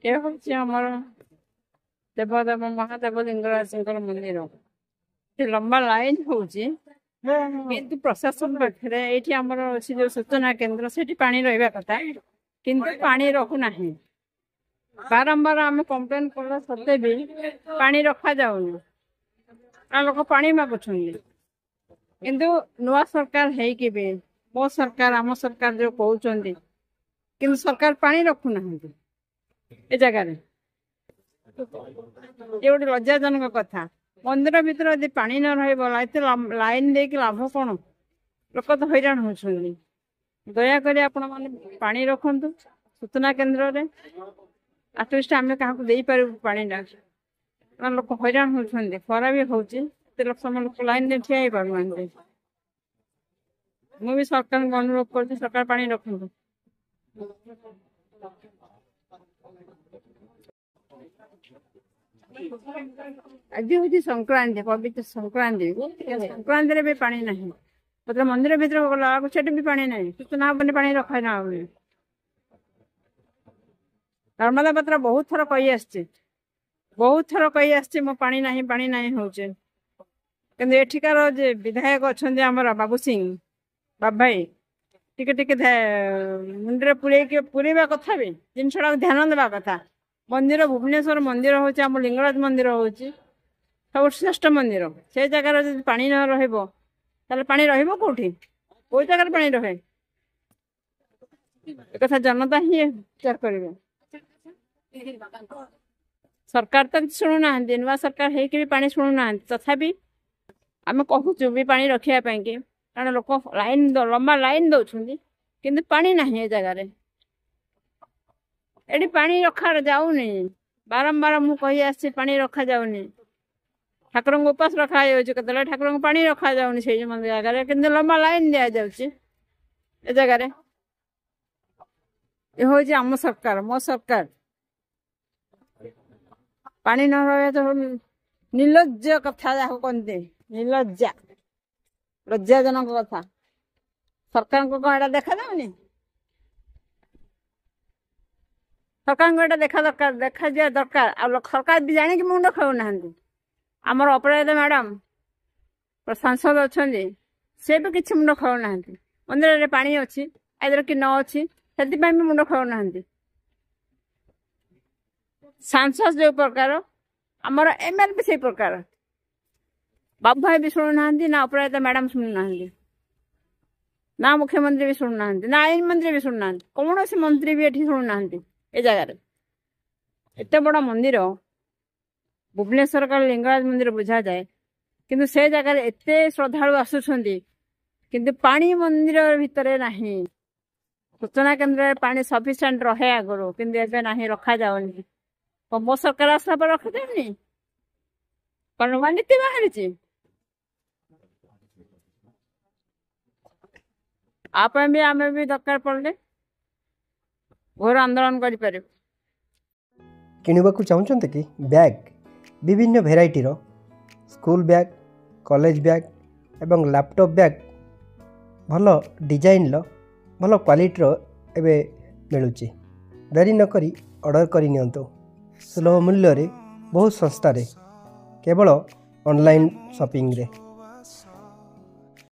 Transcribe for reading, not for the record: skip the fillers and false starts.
ये हूँ आमर देवदेव महादेव लिंगराज मंदिर लंबा लाइन होती प्रशासन पाखे ये आमर अच्छी जो सूचना केन्द्र से पानी रहा कथा किंतु पानी रखुना बारंबार आम कम्प्लेन कला सत्ते भी पानी रखा जाऊनी लोक पानी मागुंट किंतु नुआ सरकार है कि भी मो सरकार आम सरकार जो कहते कि सरकार पानी रखुना ए जगार ये गोटे लज्जाजनक कथा मंदिर भितर यदि पानी न लाइन दे लाभ कौन लोक तो हैरान होती दयाकोरी आपण मैंने पानी रखु सूचना केन्द्र में आटलिस्ट आम क्या दे पार पाटा लोक हैरान होती खरा भी होते लोक लाइन में ठिया पार मुझे सरकार को अनुरोध कर सरकार पानी रखु आज हूँ संक्रांति पवित्र संक्रांति संक्रांति भी पानी ना मतलब मंदिर भीतर गला भी पानी ना सूचना पानी रखा ना नर्मदा पत्र बहुत थर कही आसचे मो पानी ना होचे किंतु एठिकार विधायक अच्छा आमर बाबू सिंह बाबाई टिके टिके मुंडे पुरेवा कथा भी जिनसा ध्यान देवा कथा मंदिर भुवनेश्वर मंदिर हूँ आम लिंगराज मंदिर हूँ सब श्रेष्ठ मंदिर से जगार जो पानी न रहा पानी रौटी कौ जगार पानी रहे एक कथा जनता ही विचार करेंगे सरकार तो शुणुना नुआ सरकार है पानी शुणुना तथापि आम कहूँ भी पानी रखापी कारण लोक लाइन लंबा लाइन दौरान किंतु पानी ना ए जगार ये पानी रखा जाऊनी बारंबार मुझे कही आसी पानी रखा जाऊनी ठाकुर उपास रखा जाते ठाकुर पानी रखा जाऊनी से जगह कि लंबा लाइन दि जाऊे जगार ये हूँ आम सरकार मो सरकार पानी न रहा तो निर्लज्ज कथा जहाँ कहते निर्लज्जा लज्जाजनक कथा सरकार को कौन देखा जाऊनी सरकार को ये देखा दरकार देखा जा दरकार सरकार भी जाने मुंड खाऊना आमर अपराजिता मैडम सांसद अच्छा से भी किसी मुंड खाऊना मंदिर में पानी अच्छी आदर कि न अच्छी से भी मुंड खाऊना सांसद जो प्रकार आमर एमएल भी से प्रकार बाबू भाई भी शुणुना ना अपराजिता मैडम शुणुना ना मुख्यमंत्री भी शुणुना ना आईन मंत्री भी शुणुना कौन से मंत्री भी ये शुणुना ए जगार एत बड़ा मंदिर भुवनेश्वर का लिंगराज मंदिर बुझा जाए किंतु से जगह एत श्रद्धालु आसुंच किंतु पानी मंदिर भितर ना सूचना केन्द्र पानी सफिशिएंट रहे आगुरी किंतु एबे ना रखा जाऊनी मो सरकार आसला पर रखिदेनी कौन नुआ नीति बाहरी आप भी आम भी दरकार पड़े घोर आंदोलन करें किणवाक चाहते कि बैग विभिन्न भेराइटीर स्कूल बैग कॉलेज बैग एवं लैपटॉप बैग भल डिजाइन भल क्वालिटीर एवं मिलूँ देरी नक ऑर्डर करनी सुलभ मूल्य बहुत सस्तार केवल ऑनलाइन शॉपिंग रे।